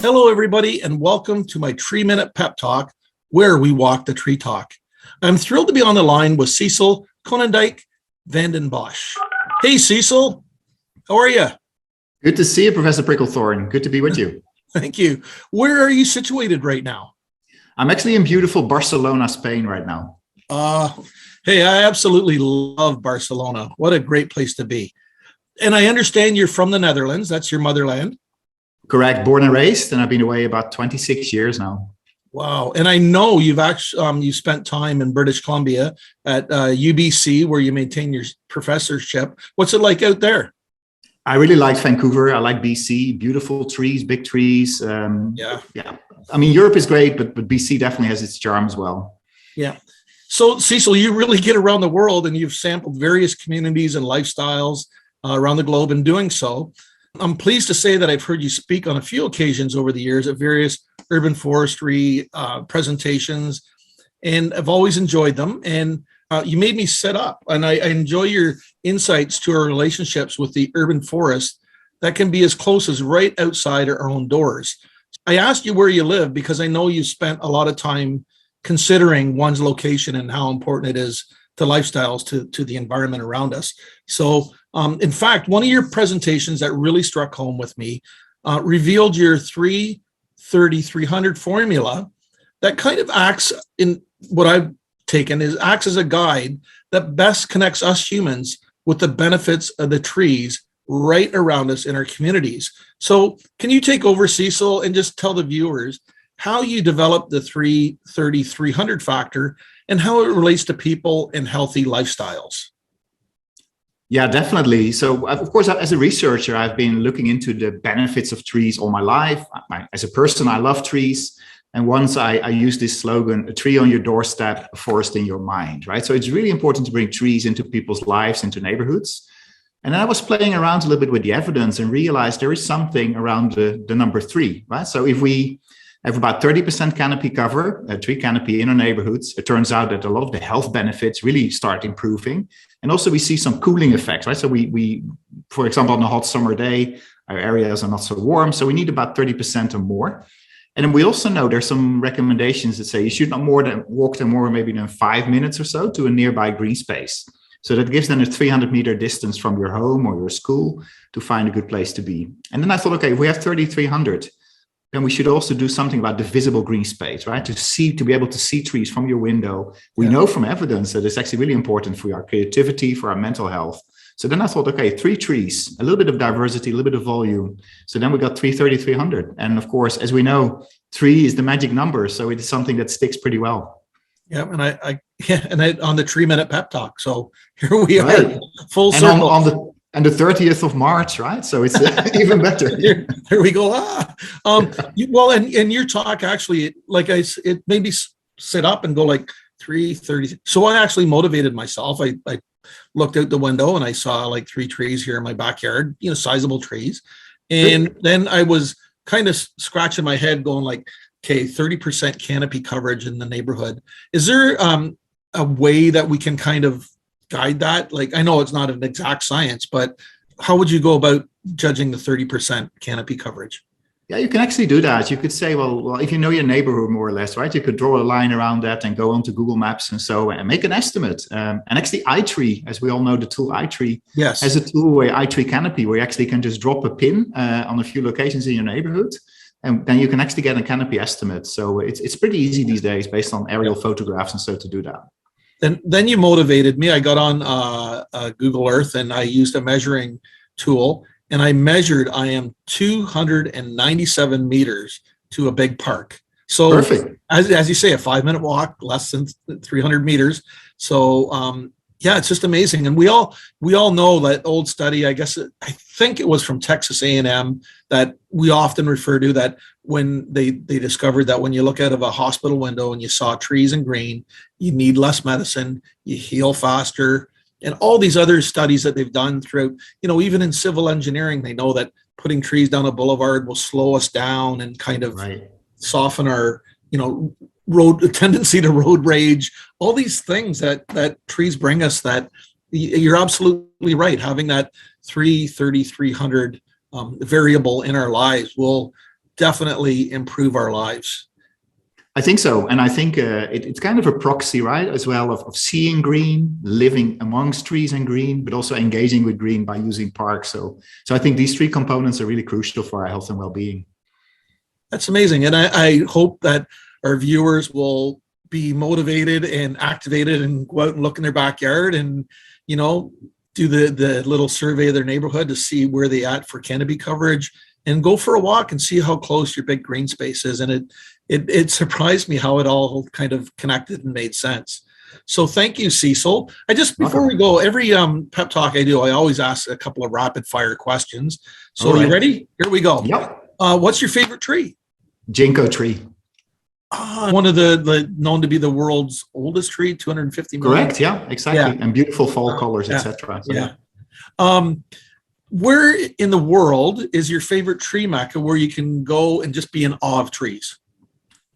Hello, everybody, and welcome to my 3-minute pep talk, where we walk the tree talk. I'm thrilled to be on the line with Cecil Konijnendijk Van Den Bosche. Hey, Cecil, how are you? Good to see you, Professor Pricklethorn. Good to be with you. Thank you. Where are you situated right now? I'm actually in beautiful Barcelona, Spain right now. Hey, I absolutely love Barcelona. What a great place to be. And I understand you're from the Netherlands. That's your motherland. Correct. Born and raised, and I've been away about 26 years now. Wow. And I know you've actually you spent time in British Columbia at UBC, where you maintain your professorship. What's it like out there? I really like Vancouver. I like BC. Beautiful trees, big trees. Yeah. I mean, Europe is great, but BC definitely has its charm as well. Yeah. So, Cecil, you really get around the world, and you've sampled various communities and lifestyles around the globe in doing so. I'm pleased to say that I've heard you speak on a few occasions over the years at various urban forestry presentations, and I've always enjoyed them. And you made me sit up, and I enjoy your insights to our relationships with the urban forest that can be as close as right outside our own doors. I asked you where you live because I know you spent a lot of time considering one's location and how important it is to lifestyles, to the environment around us. So, in fact, one of your presentations that really struck home with me revealed your 3-30-300 formula that kind of acts in what I've taken is acts as a guide that best connects us humans with the benefits of the trees right around us in our communities. So can you take over, Cecil, and just tell the viewers how you developed the 3-30-300 factor and how it relates to people and healthy lifestyles? Yeah, definitely. So, of course, as a researcher, I've been looking into the benefits of trees all my life. As a person, I love trees. And once I use this slogan, a tree on your doorstep, a forest in your mind, right? So it's really important to bring trees into people's lives, into neighborhoods. And then I was playing around a little bit with the evidence and realized there is something around the number 3, right? So if we have about 30% canopy cover, a tree canopy in our neighborhoods, it turns out that a lot of the health benefits really start improving. And also we see some cooling effects, right? So we for example, on a hot summer day, our areas are not so warm. So we need about 30% or more. And then we also know there's some recommendations that say you should not walk more maybe than 5 minutes or so to a nearby green space. So that gives them a 300-meter distance from your home or your school to find a good place to be. And then I thought, okay, if we have 3,300, then we should also do something about the visible green space, right? To be able to see trees from your window. We know from evidence that it's actually really important for our creativity, for our mental health. So then I thought, okay, 3 trees, a little bit of diversity, a little bit of volume. So then we got 330-300. And of course, as we know, 3 is the magic number. So it is something that sticks pretty well. Yeah, and I on the 3-minute pep talk. So here we are, full circle. And the 30th of March, right? So it's even better. There we go. Well, and your talk actually, it made me sit up and go like 3:30. So I actually motivated myself. I looked out the window and I saw like 3 trees here in my backyard, sizable trees. And then I was kind of scratching my head going like, okay, 30% canopy coverage in the neighborhood. Is there a way that we can kind of guide that? Like, I know it's not an exact science, but how would you go about judging the 30% canopy coverage? Yeah, you can actually do that. You could say, well, if you know your neighborhood more or less, right, you could draw a line around that and go onto Google Maps and make an estimate. And actually, iTree, as we all know, the tool iTree, has a tool where iTree Canopy, where you actually can just drop a pin on a few locations in your neighborhood. And then you can actually get a canopy estimate. So it's pretty easy these days based on aerial photographs and so to do that. Then you motivated me. I got on Google Earth and I used a measuring tool, and I measured I am 297 meters to a big park. So perfect. As you say, a 5-minute walk, less than 300 meters. So yeah, it's just amazing. And we all know that old study, I think it was from Texas A&M, that we often refer to, that when they discovered that when you look out of a hospital window and you saw trees and green, you need less medicine, you heal faster, and all these other studies that they've done throughout, even in civil engineering, they know that putting trees down a boulevard will slow us down and kind of soften our, tendency to road rage, all these things that trees bring us. That you're absolutely right. Having that 330-300 variable in our lives will definitely improve our lives. I think so. And I think it's kind of a proxy, right, as well, of seeing green, living amongst trees and green, but also engaging with green by using parks. So I think these three components are really crucial for our health and well-being. That's amazing. And I hope that our viewers will be motivated and activated and go out and look in their backyard and, you know, do the little survey of their neighborhood to see where they at for canopy coverage, and go for a walk and see how close your big green space is. And it surprised me how it all kind of connected and made sense. So thank you, Cecil. Before we go, every pep talk I do, I always ask a couple of rapid fire questions. So All right. You ready? Here we go. Yep. What's your favorite tree? Ginkgo tree. One of the known to be the world's oldest tree, 250 million. Correct. Yeah, exactly. Yeah. And beautiful fall colors, etc. So, yeah. Where in the world is your favorite tree mecca where you can go and just be in awe of trees?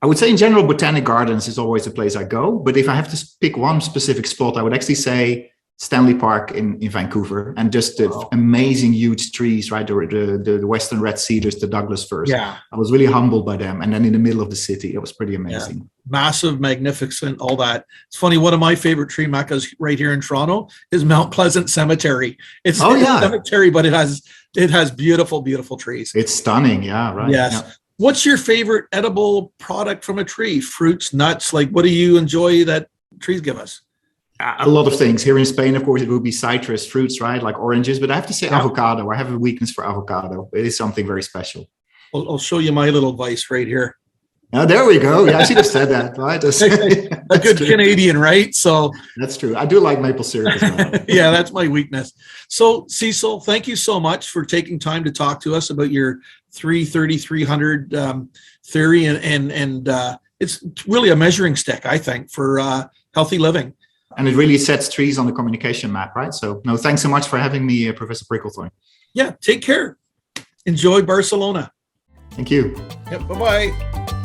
I would say in general, Botanic Gardens is always a place I go. But if I have to pick one specific spot, I would actually say Stanley Park in Vancouver, and just the amazing huge trees, right? The Western red cedars, the Douglas firs. Yeah. I was really humbled by them. And then in the middle of the city, it was pretty amazing. Yeah. Massive, magnificent, all that. It's funny. One of my favorite tree meccas right here in Toronto is Mount Pleasant Cemetery. It's a cemetery, but it has beautiful, beautiful trees. It's stunning. Yeah. Right. Yes. Yeah. What's your favorite edible product from a tree? Fruits, nuts? Like, what do you enjoy that trees give us? A lot of things. Here in Spain, of course, it would be citrus fruits, right? Like oranges. But I have to say avocado. I have a weakness for avocado. It is something very special. I'll show you my little vice right here. Oh, there we go. Yeah, I should have said that, right? A good Canadian, right? So that's true. I do like maple syrup as well. Yeah, that's my weakness. So Cecil, thank you so much for taking time to talk to us about your 330-300 theory, and it's really a measuring stick, I think, for healthy living. And it really sets trees on the communication map, right? So, no, thanks so much for having me, Professor Pricklethorn. Yeah, take care. Enjoy Barcelona. Thank you. Yep, bye-bye.